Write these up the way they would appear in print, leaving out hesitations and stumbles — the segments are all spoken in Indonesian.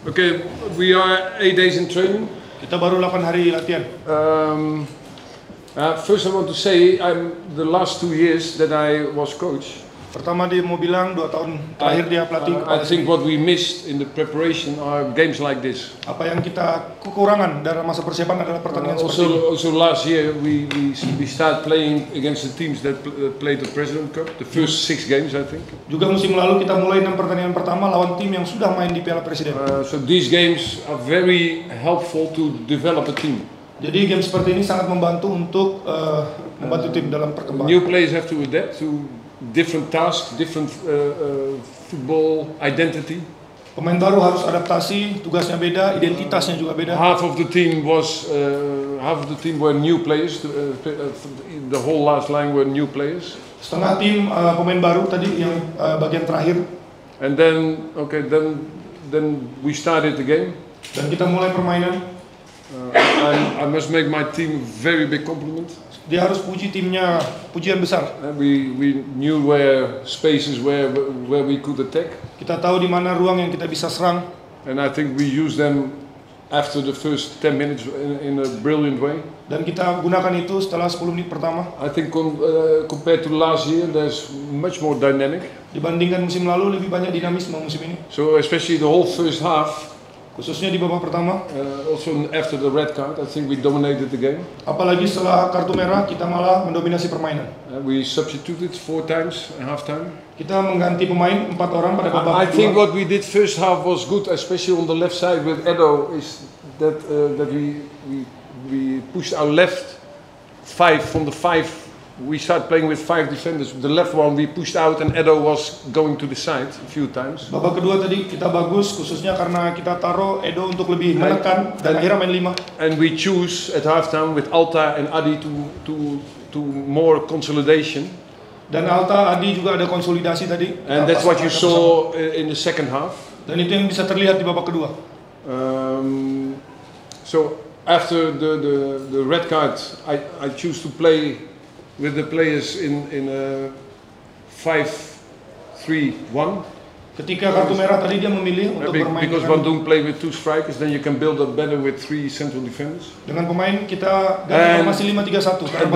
Okay, we are 8 days in training. Kita baru 8 hari latihan. First I want to say, the last 2 years that I was coach, Pertama dia mau bilang 2 tahun terakhir dia pelatih. I think what we missed in the preparation are games like this. Apa yang kita kekurangan dalam masa persiapan adalah pertandingan seperti ini. Also last year we start playing against the teams that played the President Cup, the first 6 games I think. Juga musim lalu kita mulai 6 pertandingan pertama lawan tim yang sudah main di Piala Presiden. So these games are very helpful to develop a team. Jadi game seperti ini sangat membantu untuk membantu tim dalam perkembangan. New players have to adapt to different tasks, different football identity. Pemain baru harus adaptasi, tugasnya beda, identitasnya juga beda. Half of the team were new players. The whole last line were new players. Setengah tim pemain baru tadi yang bagian terakhir. And then we started the game. Dan kita mulai permainan. I must make my team a very big compliment. Dia harus puji timnya, pujian besar. We knew where spaces where we could attack. Kita tahu di mana ruang yang kita bisa serang. And I think we used them after the first 10 minutes in a brilliant way. Dan kita gunakan itu setelah 10 menit pertama. I think compared to last year, there's much more dynamic. Dibandingkan musim lalu lebih banyak dinamisme musim ini. So especially the whole first half. Khususnya di babak pertama. Also after the red card, I think we dominated the game. Apalagi setelah kartu merah, kita malah mendominasi permainan. We substituted 4 times at halftime. Kita mengganti pemain 4 orang pada babak kedua. I think what we did first half was good, especially on the left side with Edo, is that we pushed our left 5 from the 5. We started playing with 5 defenders. The left one we pushed out and Edo was going to the side a few times. Babak kedua tadi kita bagus, khususnya karena kita taruh Edo untuk lebih menekan dan akhirnya main 5. And we choose at halftime with Alta and Adi to more consolidation. Dan Alta, Adi juga ada konsolidasi tadi. And that's what you saw in the second half. Dan itu yang bisa terlihat di babak kedua. So after the red card, I choose to play with the players in a 5-3-1. Ketika kartu merah tadi dia memilih untuk bermain because Bandung play with 2 strikers, then you can build up better with 3 central defenders. Dengan pemain kita ganti formasi 5-3-1. And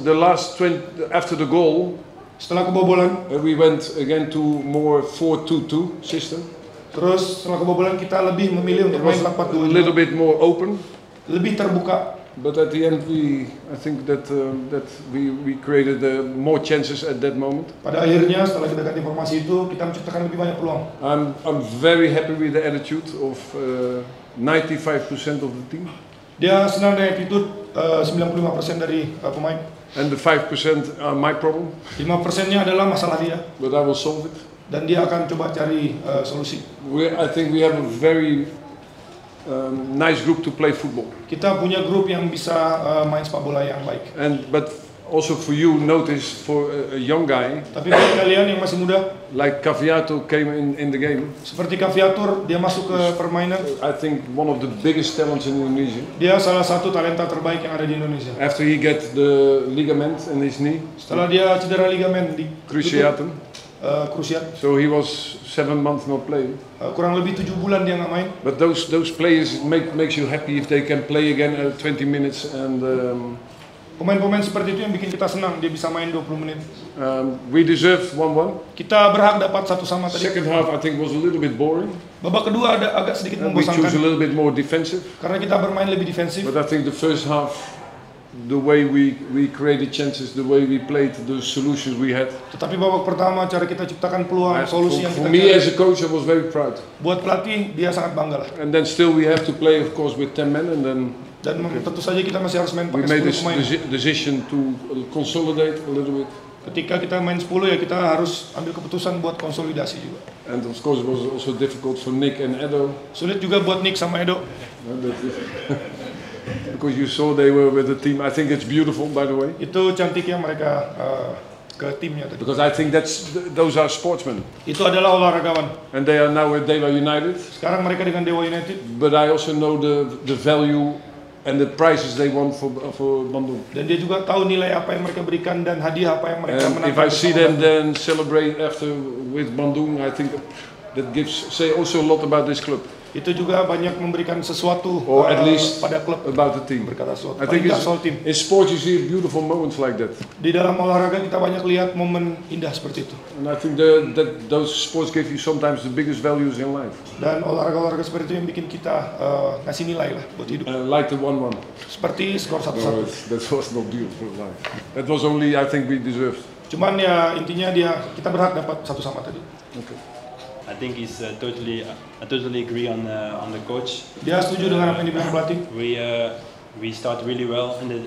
the last 20 after the goal, setelah kebobolan, we went again to more 4-2-2 system. Terus setelah kebobolan kita lebih memilih untuk main 4-4-2. A little bit more open. Lebih terbuka. But at the end, I think that we created more chances at that moment. Pada akhirnya, setelah kita ganti formasi itu, kita menciptakan lebih banyak peluang. I'm very happy with the attitude of 95% of the team. Dia senang dengan attitude 95% dari pemain. And the 5% are my problem. 5%-nya adalah masalah dia. But I will solve it. Dan dia akan coba cari solusi. I think we have a very nice group to play football. Kita punya grup yang bisa main sepak bola yang baik. But also for you, notice for a young guy. Tapi buat kalian yang masih muda, like Caviato came in the game. Seperti Caviator, dia masuk ke permainan. I think one of the biggest talents in Indonesia. Dia salah satu talenta terbaik yang ada di Indonesia. After he get the ligament in his knee. Setelah dia cedera ligamen di cruciatum. Cruciate. So he was 7 months not playing. Kurang lebih 7 bulan dia nggak main. But those players makes you happy if they can play again 20 minutes and. Pemain-pemain seperti itu yang bikin kita senang, dia bisa main 20 menit. We deserved 1-1. Kita berhak dapat 1-1 tadi. Second half I think was a little bit boring. Babak kedua agak sedikit membosankan. We choose a little bit more defensive. Karena kita bermain lebih defensif. But I think the first half, the way we created chances, the way we played, the solutions we had. Tetapi babak pertama cara kita ciptakan peluang, solusi yang kita For me as a coach, I was very proud. Buat pelatih dia sangat bangga lah. And then still we have to play of course with 10 men and then. Dan tentu saja kita masih harus main pakai 10 pemain. We made this decision to consolidate a little bit. Ketika kita main 10 ya kita harus ambil keputusan buat konsolidasi juga. And of course it was also difficult for Nick and Edo. Sulit juga buat Nick sama Edo. Because you saw they were with the team. I think it's beautiful, by the way. Itu cantiknya mereka ke timnya tadi. Because I think those are sportsmen. Itu adalah olahragawan. And they are now with Dewa United. Sekarang mereka dengan Dewa United. But I also know the value and the prices they want for Bandung. Dan dia juga tahu nilai apa yang mereka berikan dan hadiah apa yang mereka menangkan. If I see them then celebrate after with Bandung, I think that gives say also a lot about this club, Itu juga banyak memberikan sesuatu or at least pada klub. about the team. Berkata sesuatu. I think Paling nggak soal tim. in sports you see beautiful moments like that, Di dalam olahraga kita banyak lihat momen indah seperti itu. and I think that those sports give you sometimes the biggest values in life, Dan olahraga-olahraga seperti itu yang bikin kita ngasih nilai lah buat hidup. like the 1-1. Seperti skor No, 1-1. that was not beautiful life. That was only I think we deserved. Cuman ya intinya kita berhak dapat 1-1 tadi. Okay. I think he's I totally agree on the coach. Dia setuju dengan apa yang dibilang pelatih. We start really well in the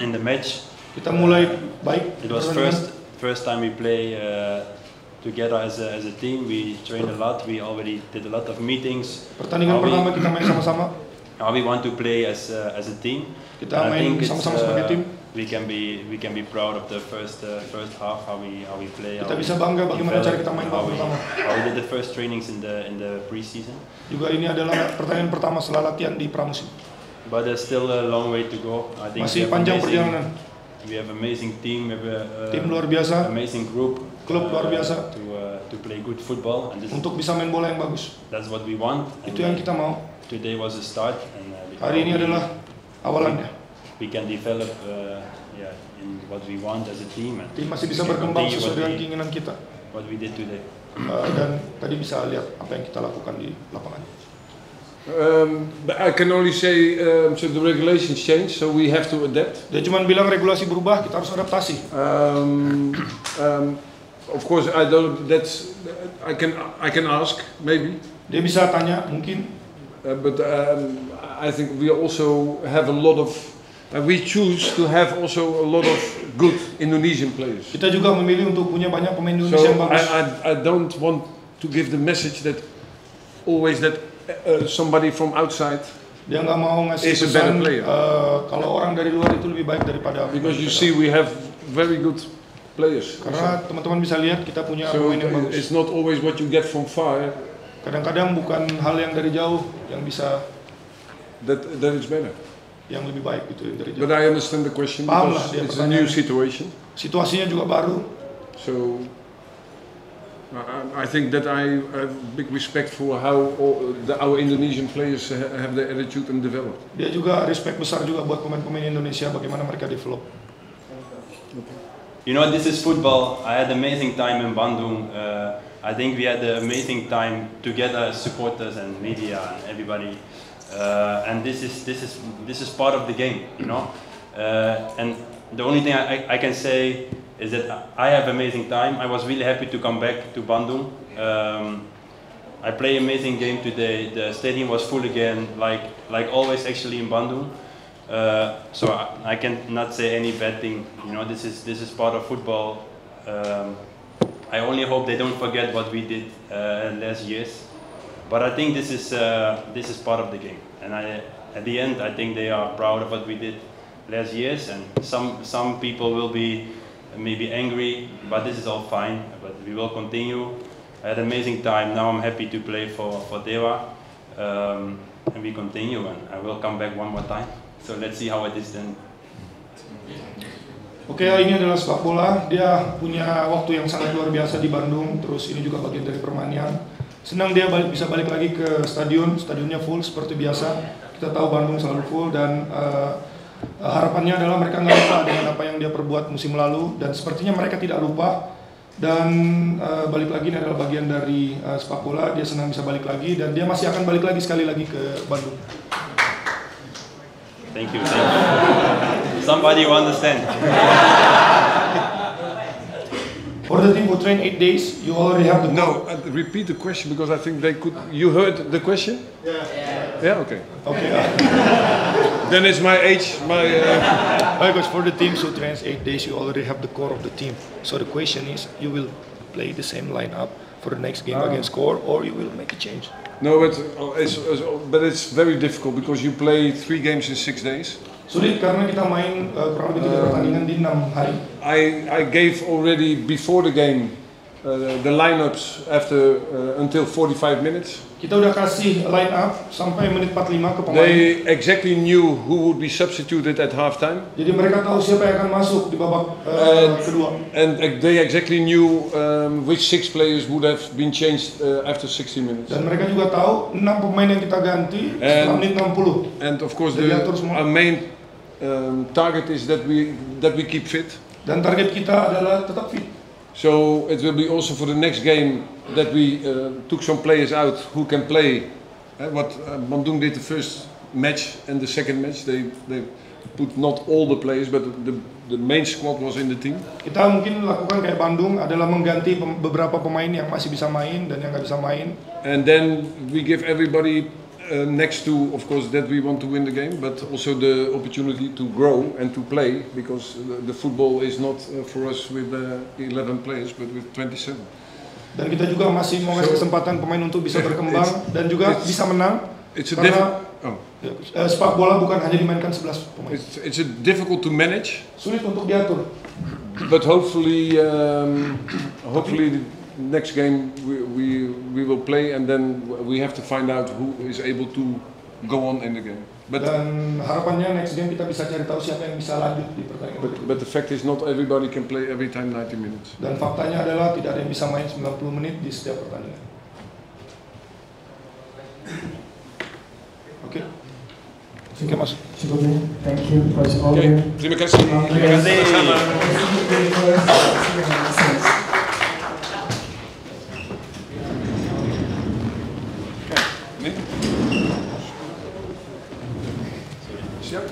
in the match. Kita mulai baik. It was first time we play together as a team. We trained a lot. We already did a lot of meetings. Pertandingan pertama kita main sama-sama. How we want to play as a team. Kita main sama-sama sebagai tim. We can be proud of the first half, how we play. Kita bisa bangga bagaimana cara kita main babak pertama. How we did the first trainings in the pre-season. Juga ini adalah pertandingan pertama setelah latihan di pramusim. But there's still a long way to go. I think Masih panjang perjalanan. we have amazing team. We have Tim luar biasa. amazing group. Klub luar biasa. To play good football. And Untuk bisa main bola yang bagus. that's what we want. Itu yang kita mau. Today was a start. And Hari ini adalah awalannya. we can develop in what we want as a team. And Tim masih bisa we can berkembang continue sesuai dengan keinginan kita. what we did today. Dan tadi bisa lihat apa yang kita lakukan di lapangan. But I can only say so the regulations change, so we have to adapt. Dia cuma bilang regulasi berubah, kita harus adaptasi. Of course, I don't. That's I can ask maybe, Dia bisa tanya mungkin, but I think we also have a lot of. We choose to have also a lot of good Indonesian players. kita juga memilih untuk punya banyak pemain So Indonesia yang bagus. I don't want to give the message that always that somebody from outside, Dia nggak mau ngasih is a better pesan player. kalau orang dari luar itu lebih baik daripada because you kita. see we have very good players. Karena teman-teman bisa lihat kita punya So pemain yang bagus. it's not always what you get from far Kadang-kadang bukan hal yang dari jauh yang bisa that is better. yang lebih baik gitu dari jauh. But I understand the question Paham lah because dia it's a new pertanyaan. situation. Situasinya juga baru. So I think that I have big respect for how our Indonesian players have their attitude and develop. Dia juga respect besar juga buat pemain-pemain Indonesia bagaimana mereka develop. You know, this is football. I had amazing time in Bandung. I think we had an amazing time together as supporters and media and everybody. And this is part of the game, you know. And the only thing I can say is that I have amazing time. I was really happy to come back to Bandung. I play amazing game today. The stadium was full again, like always actually in Bandung. So I cannot say any bad thing. You know, this is part of football. I only hope they don't forget what we did last years. But I think this is part of the game. And at the end, I think they are proud of what we did last years. And some people will be maybe angry, but this is all fine. But we will continue. I had an amazing time. Now I'm happy to play for Dewa. And we continue. And I will come back one more time. So let's see how it is then. Oke, ini adalah sepak bola. Dia punya waktu yang sangat luar biasa di Bandung. Terus ini juga bagian dari permainan. Senang dia bisa balik lagi ke stadion. Stadionnya full seperti biasa. Kita tahu Bandung selalu full dan harapannya adalah mereka nggak lupa dengan apa yang dia perbuat musim lalu. Dan sepertinya mereka tidak lupa. Dan balik lagi ini adalah bagian dari sepak bola. Dia senang bisa balik lagi dan dia masih akan balik lagi sekali lagi ke Bandung. Thank you. Somebody who understand. For the team who train 8 days, you already have the No, repeat the question because I think they could. You heard the question? Yeah. Okay. Okay. Then it's my age. Because for the teams who trains 8 days, you already have the core of the team. So the question is, you will play the same lineup for the next game against Core, or you will make a change? No, but it's very difficult because you play 3 games in 6 days. Sulit karena kita main kurang lebih 3 pertandingan di 6 hari. I gave already before the game the lineups after until 45 minutes. Kita udah kasih line up sampai menit 45 ke pemain. They exactly knew who would be substituted at halftime. Jadi mereka tahu siapa yang akan masuk di babak kedua. And they exactly knew which 6 players would have been changed after 60 minutes. Dan mereka juga tahu 6 pemain yang kita ganti setelah menit 60. And of course, Diatur semua. our main target is that we keep fit. Dan target kita adalah tetap fit. So it will be also for the next game that we took some players out who can play. What Bandung did the first match and the second match, they put not all the players, but the main squad was in the team. Kita mungkin lakukan kayak Bandung adalah mengganti beberapa pemain yang masih bisa main dan yang nggak bisa main. And then we give everybody next to, of course, that we want to win the game, but also the opportunity to grow and to play, because the football is not for us with 11 players, but with 27. Dan kita juga masih mau ngasih kesempatan pemain untuk bisa berkembang dan juga bisa menang. Karena sepak bola bukan hanya dimainkan 11 pemain. It's difficult to manage. Sulit untuk diatur. But hopefully, next game we will play, and then we have to find out who is able to go on in the game. Dan harapannya next game kita bisa cari tahu siapa yang bisa lanjut di pertandingan. But the fact is, not everybody can play every time 90 minutes. Dan faktanya adalah tidak ada yang bisa main 90 menit di setiap pertandingan. Oke. Oke, Mas. Thank you for all. Okay. Terima kasih. Terima kasih. Siap.